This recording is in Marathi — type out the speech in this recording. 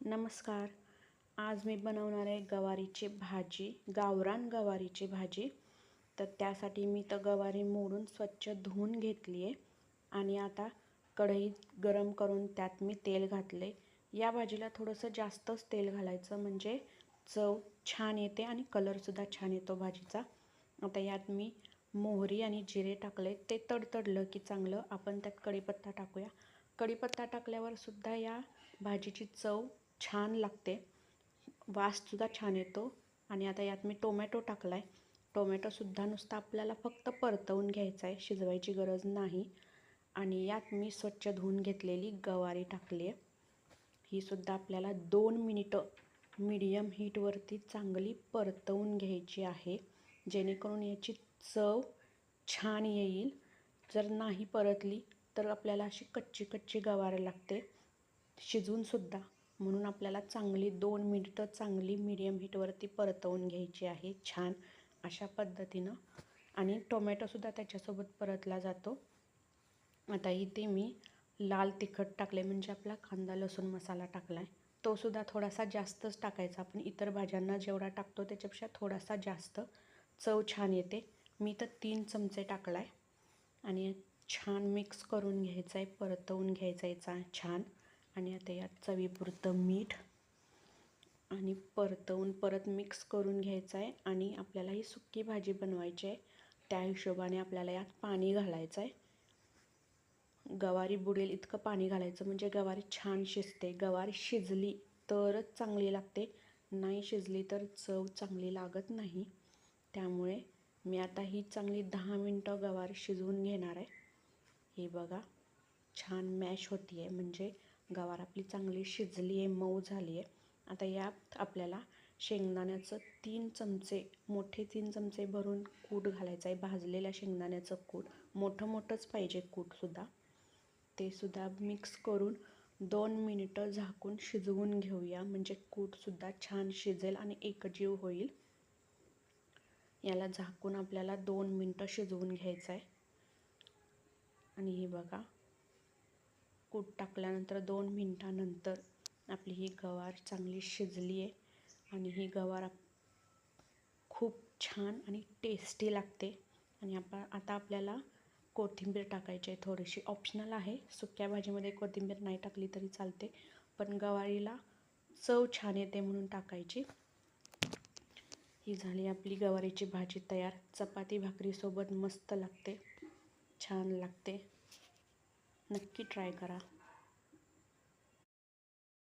नमस्कार. आज मी बनवणार आहे गवारीची भाजी, गावरान गवारीची भाजी. तर त्यासाठी मी गवारी मोडून स्वच्छ धुवून घेतली आहे आणि आता कढई गरम करून त्यात मी तेल घातले. या भाजीला थोडंसं जास्तच तेल घालायचं म्हणजे चव छान येते आणि कलरसुद्धा छान येतो भाजीचा. आता यात मी मोहरी आणि जिरे टाकले. ते तडतडलं की चांगलं आपण त्यात कढीपत्ता टाकूया. कढीपत्ता टाकल्यावर सुद्धा या भाजीची चव छान लागते, वाससुद्धा छान येतो. आणि आता यात मी टोमॅटो टाकला आहे. टोमॅटोसुद्धा नुसतं आपल्याला फक्त परतवून घ्यायचा आहे, शिजवायची गरज नाही. आणि यात मी स्वच्छ धुवून घेतलेली गवारी टाकली आहे. ही सुद्धा आपल्याला 2 मिनिटं मीडियम हीटवरती चांगली परतवून घ्यायची आहे, जेणेकरून याची चव छान येईल. जर नाही परतली तर आपल्याला अशी कच्ची कच्ची गवार लागते शिजूनसुद्धा. म्हणून आपल्याला चांगली 2 मिनिटं चांगली मीडियम हीटवरती परतवून घ्यायची आहे छान अशा पद्धतीनं. आणि टोमॅटोसुद्धा त्याच्यासोबत परतला जातो. आता इथे मी लाल तिखट टाकले, म्हणजे आपला कांदा लसूण मसाला टाकला आहे. तोसुद्धा थोडासा जास्तच टाकायचा. आपण इतर भाज्यांना जेवढा टाकतो त्याच्यापेक्षा थोडासा जास्त, चव छान येते. मी 3 चमचे टाकला आहे आणि छान मिक्स करून घ्यायचं आहे, परतवून घ्यायचा याचा छान. आणि आता यात चवीपुरतं मीठ आणि परतवून परत मिक्स करून घ्यायचं आहे. आणि आपल्याला ही सुकी भाजी बनवायची आहे, त्या हिशोबाने आपल्याला यात पाणी घालायचं आहे. गवारी बुडेल इतकं पाणी घालायचं म्हणजे गवारी छान शिजते. गवारी शिजली तरच चांगली लागते, नाही शिजली तर चव चांगली लागत नाही. त्यामुळे मी आता ही चांगली 10 मिनटं गवारी शिजवून घेणार आहे. हे बघा छान मॅश होती आहे, म्हणजे गवार आपली चांगली शिजली आहे, मऊ झाली आहे. आता यात आपल्याला शेंगदाण्याचं 3 चमचे, मोठे 3 चमचे भरून कूट घालायचं आहे. भाजलेल्या शेंगदाण्याचं कूट, मोठं मोठंच पाहिजे कूटसुद्धा. ते सुद्धा मिक्स करून 2 मिनिटं झाकून शिजवून घेऊया, म्हणजे कूटसुद्धा छान शिजेल आणि एकजीव होईल. याला झाकून आपल्याला 2 मिनिटं शिजवून घ्यायचं आहे. आणि हे बघा कूट टाकल्यानंतर 2 मिनिटानंतर आपली ही गवार चांगली शिजली आहे. आणि ही गवार खूप छान आणि टेस्टी लागते. आणि आता आपल्याला कोथिंबीर टाकायची आहे, थोडीशी ऑप्शनल आहे. सुक्या भाजीमध्ये कोथिंबीर नाही टाकली तरी चालते, पण गवारीला चव छान येते म्हणून टाकायची. ही झाली आपली गवारीची भाजी तयार. चपाती भाकरीसोबत मस्त लागते, छान लागते. नक्की ट्राय करा.